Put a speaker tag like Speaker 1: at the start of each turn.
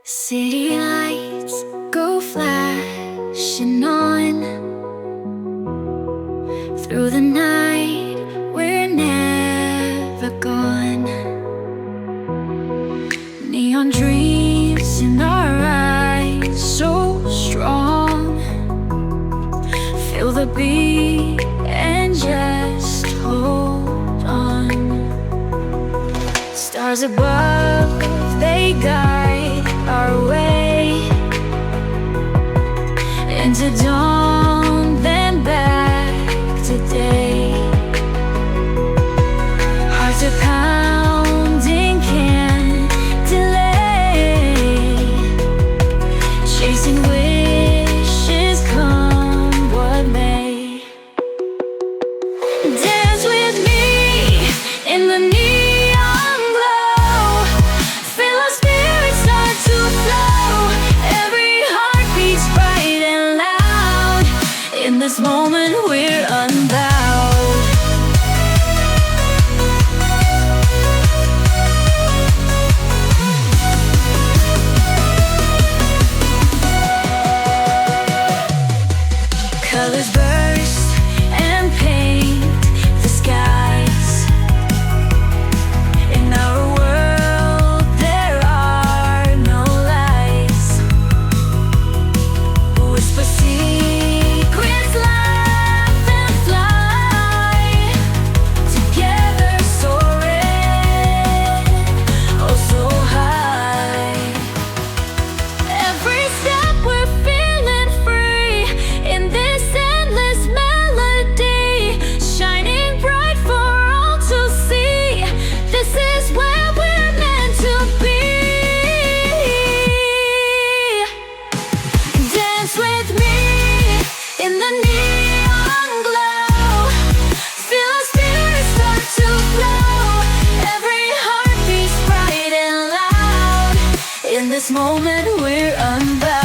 Speaker 1: City lights go flashing on. Through the night, we're never gone. Neon dreams in our eyes, so strong. Feel the beat and just hold on. Stars above, they guide our way into dawn, then back to day. Hearts are pounding, can't delay, chasing wishes, come what may. Dance with me in the neon glow. Feel our spirits start to flow. Every heart beats bright and loud. In this moment we're unbowed. Colors burst and paint the skies. In our world there are no lies. Whisper secrets, laugh and fly. Together soaring, oh so high. Every step we're feeling free in this endless melody, shining bright for all to see. This is where we're meant to be. Dance with me in the neon glow. Feel our spirits start to flow. Every heart beats bright and loud. In this moment we're unbound.